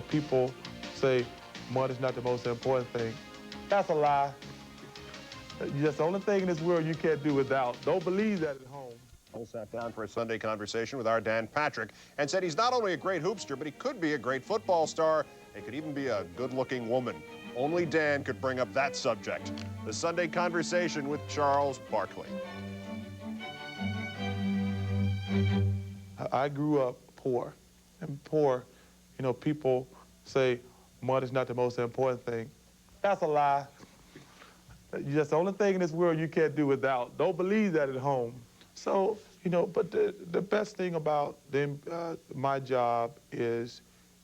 People say money's not the most important thing. That's a lie. That's the only thing in this world you can't do without. Don't believe that at home. Cole sat down for a Sunday conversation with our Dan Patrick and said he's not only a great hoopster, but he could be a great football star. He could even be a good-looking woman. Only Dan could bring up that subject. The Sunday conversation with Charles Barkley. I grew up poor. And poor, people say money's not the most important thing. That's a lie. That's the only thing in this world you can't do without. Don't believe that at home. So, but the best thing about my job is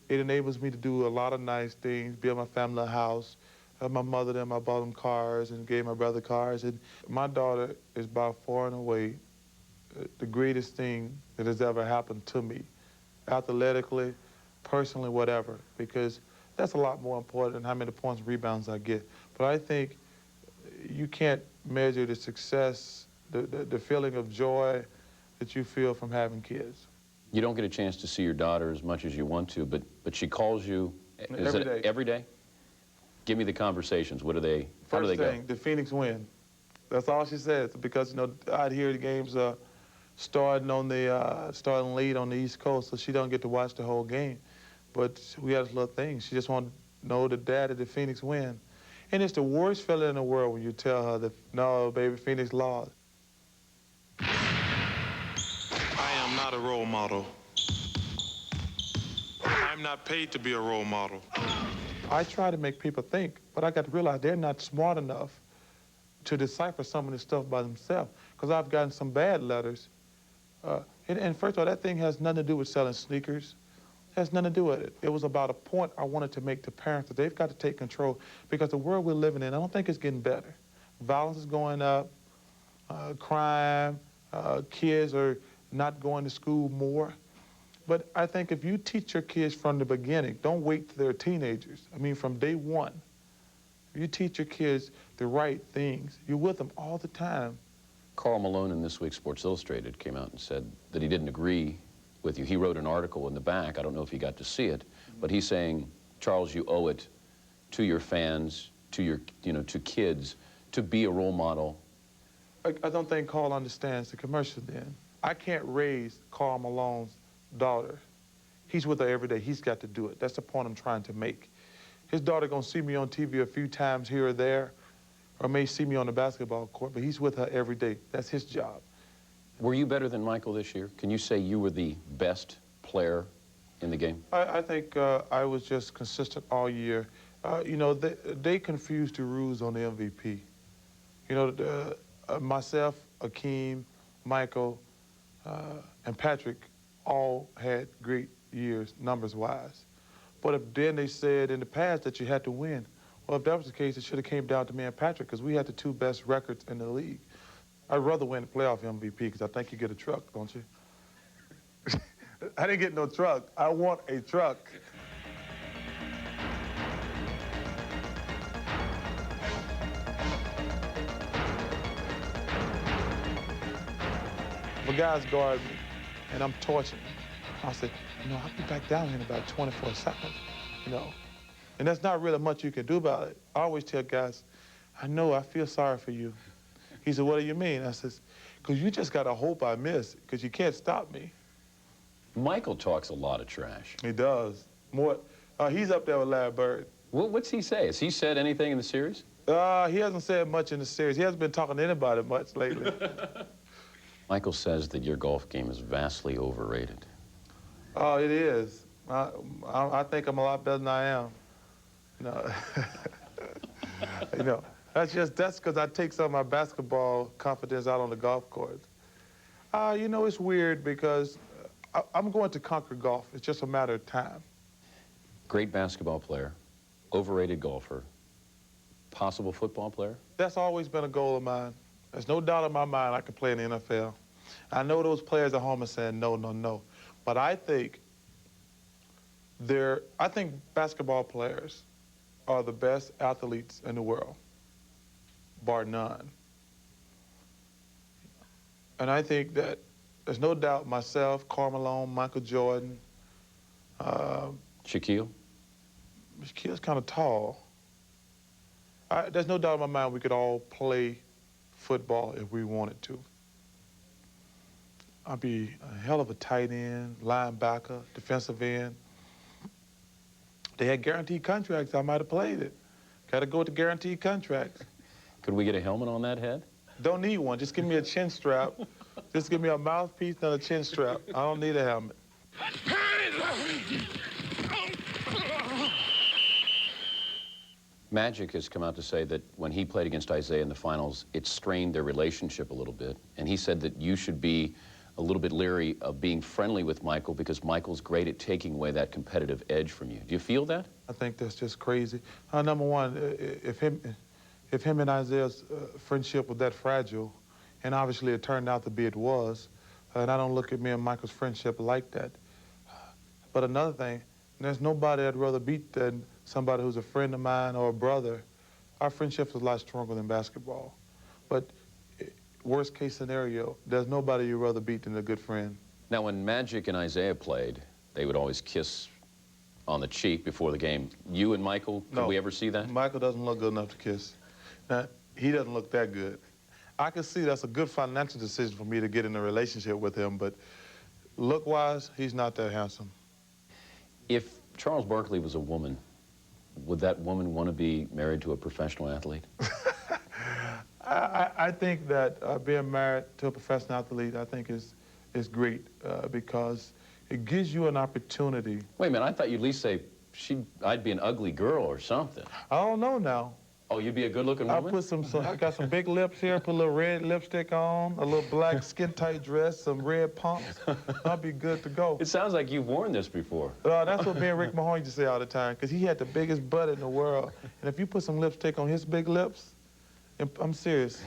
it enables me to do a lot of nice things, build my family a house. My mother, I bought them cars and gave my brother cars. And my daughter is by far and away the greatest thing that has ever happened to me, athletically, personally, whatever, because that's a lot more important than how many points and rebounds I get. But I think you can't measure the success, the feeling of joy that you feel from having kids. You don't get a chance to see your daughter as much as you want to, but she calls you every day. Every day? Give me the conversations. What are they? How do they go? First thing, the Phoenix win. That's all she says, because I'd hear the games starting late on the East Coast, so she don't get to watch the whole game. But we had this little thing. She just wanted to know the dad of the Phoenix win. And it's the worst feeling in the world when you tell her that, no, baby, Phoenix lost. I am not a role model. I'm not paid to be a role model. I try to make people think, but I got to realize they're not smart enough to decipher some of this stuff by themselves, because I've gotten some bad letters. And first of all, that thing has nothing to do with selling sneakers. It has nothing to do with it. It was about a point I wanted to make to parents that they've got to take control, because the world we're living in, I don't think it's getting better. Violence is going up, crime, kids are not going to school more. But I think if you teach your kids from the beginning, don't wait till they're teenagers. I mean, from day one, if you teach your kids the right things, you're with them all the time. Karl Malone in this week's Sports Illustrated came out and said that he didn't agree with you. He wrote an article in the back. I don't know if you got to see it, but he's saying, Charles, you owe it to your fans, to your, to kids, to be a role model. I don't think Karl understands the commercial then. I can't raise Karl Malone's daughter. He's with her every day. He's got to do it. That's the point I'm trying to make. His daughter gonna see me on TV a few times here or there, or may see me on the basketball court, but he's with her every day. That's his job. Were you better than Michael this year? Can you say you were the best player in the game? I think I was just consistent all year. They confused the rules on the MVP. Myself, Akeem, Michael, and Patrick all had great years, numbers-wise. But then they said in the past that you had to win. Well, if that was the case, it should have came down to me and Patrick, because we had the two best records in the league. I'd rather win the playoff MVP, because I think you get a truck, don't you? I didn't get no truck. I want a truck. The guy's guarding me, and I'm torching him. I said, I'll be back down here in about 24 seconds, And that's not really much you can do about it. I always tell guys, I feel sorry for you. He said, what do you mean? I said, because you just got to hope I miss, because you can't stop me. Michael talks a lot of trash. He does. More. He's up there with Larry Bird. What's he say? Has he said anything in the series? He hasn't said much in the series. He hasn't been talking to anybody much lately. Michael says that your golf game is vastly overrated. Oh, it is. I think I'm a lot better than I am. That's because I take some of my basketball confidence out on the golf course. It's weird because I'm going to conquer golf. It's just a matter of time. Great basketball player, overrated golfer, possible football player? That's always been a goal of mine. There's no doubt in my mind I can play in the NFL. I know those players at home are saying no, no, no. But I think basketball players are the best athletes in the world, bar none. And I think that there's no doubt myself, Karl Malone, Michael Jordan, Shaquille? Shaquille's kind of tall. There's no doubt in my mind we could all play football if we wanted to. I'd be a hell of a tight end, linebacker, defensive end. They had guaranteed contracts, I might have played it. Got to go with the guaranteed contracts. Could we get a helmet on that head? Don't need one. Just give me a chin strap. Just give me a mouthpiece and a chin strap. I don't need a helmet. Magic has come out to say that when he played against Isaiah in the finals, it strained their relationship a little bit. And he said that you should be a little bit leery of being friendly with Michael because Michael's great at taking away that competitive edge from you. Do you feel that? I think that's just crazy. Number one, if him and Isaiah's friendship was that fragile, and obviously it turned out to be it was, and I don't look at me and Michael's friendship like that. But another thing, there's nobody I'd rather beat than somebody who's a friend of mine or a brother. Our friendship is a lot stronger than basketball. But worst case scenario, there's nobody you'd rather beat than a good friend. Now, when Magic and Isaiah played, they would always kiss on the cheek before the game. You and Michael, could we ever see that? Michael doesn't look good enough to kiss. Now, he doesn't look that good. I can see that's a good financial decision for me to get in a relationship with him, but look-wise, he's not that handsome. If Charles Barkley was a woman, would that woman want to be married to a professional athlete? I think that being married to a professional athlete, I think is great because it gives you an opportunity. Wait a minute, I thought you'd at least say I'd be an ugly girl or something. I don't know now. Oh, you'd be a good-looking woman? I got some big lips here, put a little red lipstick on, a little black skin-tight dress, some red pumps. I'll be good to go. It sounds like you've worn this before. That's what me and Rick Mahoney used to say all the time, because he had the biggest butt in the world. And if you put some lipstick on his big lips, I'm serious,